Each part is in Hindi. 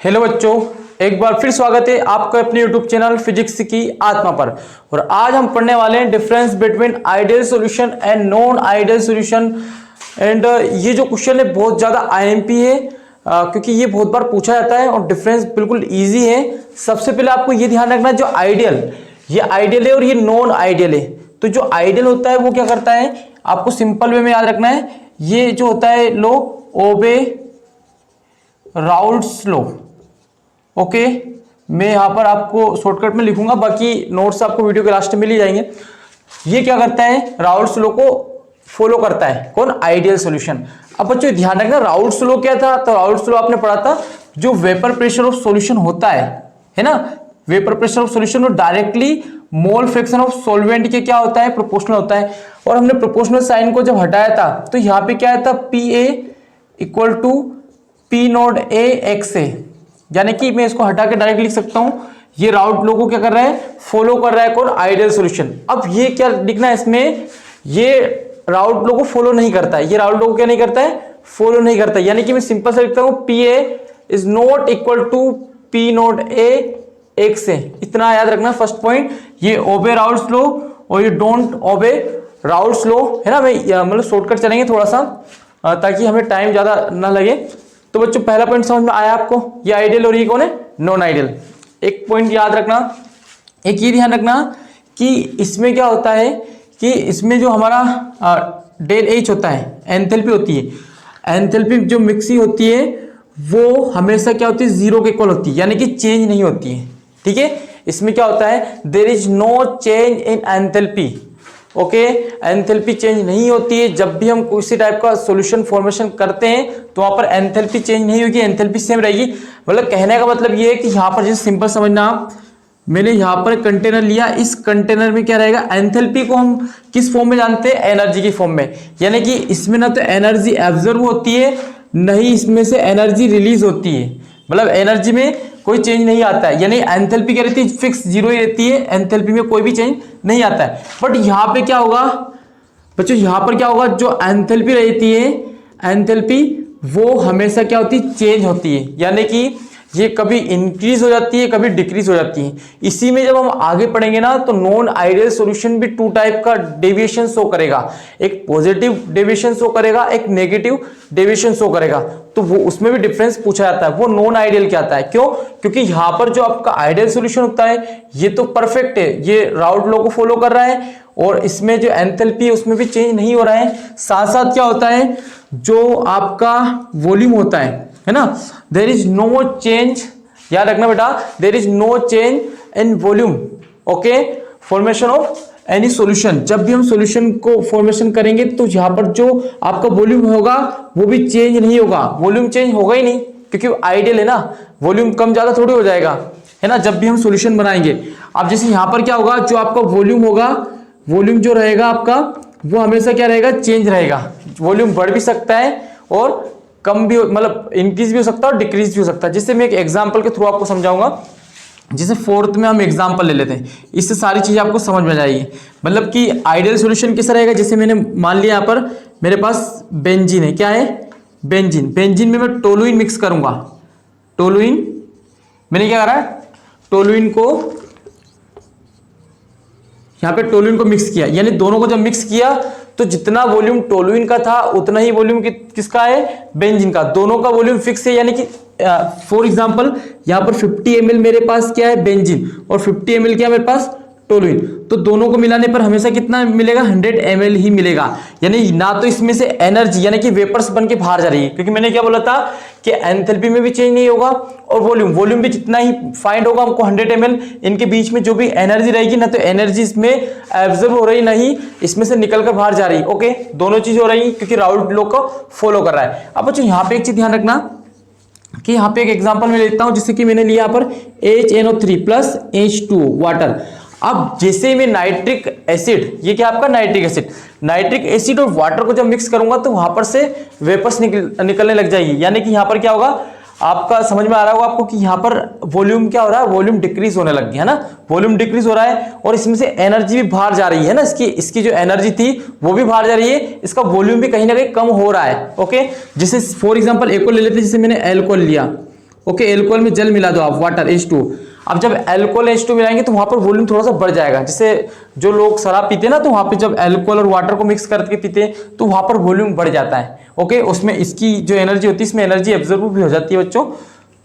हेलो बच्चों, एक बार फिर स्वागत है आपका अपने यूट्यूब चैनल फिजिक्स की आत्मा पर। और आज हम पढ़ने वाले हैं difference between ideal solution and non ideal solution. And ये जो क्वेश्चन है बहुत ज़्यादा आईएमपी है, क्योंकि ये बहुत बार पूछा जाता है और डिफरेंस बिल्कुल ईजी है। सबसे पहले आपको ये ध्यान रखना है, जो आइडियल, ये आइडियल है और ये नॉन आइडियल है। तो जो आइडियल होता है वो क्या करता है, आपको सिंपल वे में याद रखना है। ये जो होता है लो ओबे राउल्ट्स लॉ। ओके, मैं यहां पर आपको शॉर्टकट में लिखूंगा, बाकी नोट्स आपको वीडियो के लास्ट में मिल ही जाएंगे। ये क्या करता है, राउल्ट्स लॉ को फॉलो करता है। कौन? Ideal solution. अब बच्चों ध्यान रखना, राउल्ट्स लॉ क्या था? तो राउल्ट्स लॉ आपने पढ़ा था, जो वेपर प्रेशर ऑफ सॉल्यूशन होता है ना, वेपर प्रेशर ऑफ सॉल्यूशन में directly mole fraction of solvent के क्या होता है, प्रोपोर्शनल होता है। और हमने प्रोपोर्शनल साइन को जब हटाया था तो यहां पे क्या आया था, P A equal to P naught A X A, यानी कि मैं इसको हटा के डायरेक्ट लिख सकता हूं, ये राउल्ट लॉ को क्या कर रहा है, फॉलो कर रहा है। कौन? Ideal solution. अब ये क्या लिखना है इसमें, ये राउल्ट लॉ को फॉलो नहीं करता है, ये राउल्ट लॉ को क्या नहीं करता है, फॉलो नहीं करता है। यानी कि मैं सिंपल से लिखता हूं, P A is not equal to P naught A X A. इतना याद रखना फर्स्ट पॉइंट। ये ओबे राउल्ट्स लॉ और ये डोंट ओबे राउल्ट्स लॉ है ना। मैं मतलब शॉर्टकट चलेंगे थोड़ा सा, ताकि हमें टाइम ज्यादा ना लगे। तो बच्चों पहला पॉइंट समझ में आया आपको, ये आइडियल और ये कौन है, नॉन आइडियल। एक पॉइंट याद रखना, एक ये ध्यान रखना कि इसमें क्या होता है कि इसमें जो हमारा डेल एच होता है, एंथैल्पी होती है, एंथैल्पी जो मिक्सी होती है वो हमेशा क्या होती है, जीरो के इक्वल होती है, यानी कि चेंज नहीं होती है। ठीक है, इसमें क्या होता है, there is no change in enthalpy. Okay, enthalpy change नहीं होती है। जब भी हम किसी टाइप का सॉल्यूशन फॉर्मेशन करते हैं तो वहां पर एंथैल्पी चेंज नहीं होगी, एंथैल्पी सेम रहेगी। मतलब कहने का मतलब ये है कि यहाँ पर जैसे सिंपल समझना, मैंने यहाँ पर कंटेनर लिया, इस कंटेनर में क्या रहेगा, एंथैल्पी को हम किस फॉर्म में जानते हैं, एनर्जी की फॉर्म में। यानी कि इसमें ना तो एनर्जी एब्जॉर्ब होती है, नहीं इसमें से एनर्जी रिलीज होती है। मतलब एनर्जी में कोई चेंज नहीं आता है, यानी एंथैल्पी क्या रहती है, फिक्स जीरो ही रहती है, एंथैल्पी में कोई भी चेंज नहीं आता है। बट यहाँ पे क्या होगा बच्चों, यहाँ पर क्या होगा, जो एंथैल्पी रहती है, एंथैल्पी वो हमेशा क्या होती है, चेंज होती है। यानी कि ये कभी इंक्रीज हो जाती है, कभी डिक्रीज हो जाती है। इसी में जब हम आगे पढ़ेंगे ना, तो नॉन आइडियल सॉल्यूशन भी टू टाइप का डेविएशन शो करेगा, एक पॉजिटिव डेविएशन शो करेगा, एक नेगेटिव डेविएशन शो करेगा। तो वो उसमें भी डिफरेंस पूछा जाता है, वो नॉन आइडियल क्या आता है। क्यों? क्योंकि यहाँ पर जो आपका आइडियल सॉल्यूशन होता है ये तो परफेक्ट है, ये राउल्ट लॉ को फॉलो कर रहा है, और इसमें जो एंथैल्पी है उसमें भी चेंज नहीं हो रहा है। साथ साथ क्या होता है, जो आपका वॉल्यूम होता है ना, देयर इज नो चेंज, याद रखना बेटा, there is no change in volume. Okay, formation of any solution, जब भी हम सॉल्यूशन को फॉर्मेशन करेंगे तो यहाँ पर जो आपका वॉल्यूम होगा वो भी चेंज नहीं होगा, वॉल्यूम चेंज होगा ही नहीं, क्योंकि आइडियल है ना, वॉल्यूम कम ज्यादा थोड़ी हो जाएगा, है ना, जब भी हम सॉल्यूशन बनाएंगे। अब जैसे यहाँ पर क्या होगा, जो आपका वॉल्यूम होगा, वॉल्यूम जो रहेगा आपका वो हमेशा क्या रहेगा, चेंज रहेगा। वॉल्यूम बढ़ भी सकता है और कम भी, मतलब इंक्रीज भी हो सकता है और डिक्रीज भी हो सकता है। जिससे मैं एक एग्जांपल के थ्रू आपको समझाऊंगा। जैसे फोर्थ में हम एग्जांपल ले लेते हैं, इससे सारी चीजें आपको समझ में जाएगी। मतलब कि आइडियल सॉल्यूशन कैसा रहेगा, जैसे मैंने मान लिया यहाँ पर मेरे पास बेंजीन है, क्या है, बेंजीन। बेंजीन में मैं टोलुइन मिक्स करूंगा, टोलुइन मैंने क्या करा, टोलुइन को यहाँ पे टोलुइन को मिक्स किया, यानी दोनों को जब मिक्स किया तो जितना वॉल्यूम टोलुइन का था उतना ही वॉल्यूम किसका है, बेंजीन का। दोनों का वॉल्यूम फिक्स है, यानी कि फॉर एग्जांपल यहाँ पर 50 ml मेरे पास क्या है, बेंजीन, और 50 ml क्या है मेरे पास, टोलुइन। तो दोनों को मिलाने पर हमेशा कितना मिलेगा, 100 ml ही मिलेगा। यानी ना तो इसमें से एनर्जी, यानी कि वेपर्स बन के बाहर जा रही है, क्योंकि मैंने क्या बोला था कि एंथैल्पी में भी चेंज नहीं होगा, और वॉल्यूम भी जितना ही फाइंड होगा हमको 100 ml, इनके बीच में जो भी एनर्जी रहेगी ना, तो एनर्जी इसमें एब्जॉर्ब हो रही, नहीं इसमें से निकल कर बाहर जा रही। ओके, दोनों चीज हो रही, क्योंकि राउल्ट लॉ को फॉलो कर रहा है। अब बच्चों यहाँ पे एक चीज ध्यान रखना कि यहाँ पे एक एग्जांपल मैं लेता हूं, जैसे कि मैंने लिया यहाँ पर HNO3 प्लस H2O वाटर। अब जैसे मैं नाइट्रिक एसिड, ये क्या आपका नाइट्रिक एसिड, नाइट्रिक एसिड और वाटर को जब मिक्स करूंगा तो वहां पर से वेपर्स निकलने लग जाएगी। यानी कि यहाँ पर क्या होगा, आपका समझ में आ रहा होगा आपको कि यहाँ पर वॉल्यूम क्या हो रहा है, वॉल्यूम डिक्रीज होने लग गया है ना, वॉल्यूम डिक्रीज हो रहा है, और इसमें से एनर्जी भी बाहर जा रही है ना, इसकी जो एनर्जी थी वो भी बाहर जा रही है, इसका वॉल्यूम भी कहीं ना कहीं कम हो रहा है। ओके, जैसे फॉर एग्जांपल एक को ले लेते हैं, जैसे मैंने एल्कोहल लिया, ओके, एल्कोहल में जल मिला दो आप, वाटर H2। अब जब अल्कोहल H2 मिलाएंगे तो वहां पर वॉल्यूम थोड़ा सा बढ़ जाएगा। जैसे जो लोग शराब पीते हैं ना, तो वहां पे जब अल्कोहल और वाटर को मिक्स करके पीते हैं तो वहां पर वॉल्यूम बढ़ जाता है। ओके, उसमें इसकी जो एनर्जी होती है, इसमें एनर्जी एब्जॉर्ब भी हो जाती है बच्चों।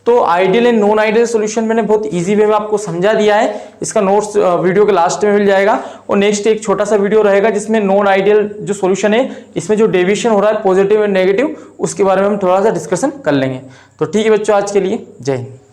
तो ideal and non ideal solution मैंने बहुत इजी वे में आपको समझा दिया है। इसका नोट्स वीडियो के लास्ट में मिल जाएगा। और नेक्स्ट एक छोटा सा वीडियो रहेगा जिसमें नॉन आइडियल जो सॉल्यूशन है, इसमें जो डेविएशन हो रहा है पॉजिटिव एंड नेगेटिव, उसके बारे में हम थोड़ा सा डिस्कशन कर लेंगे। तो ठीक है बच्चों, आज के लिए जय हिंद।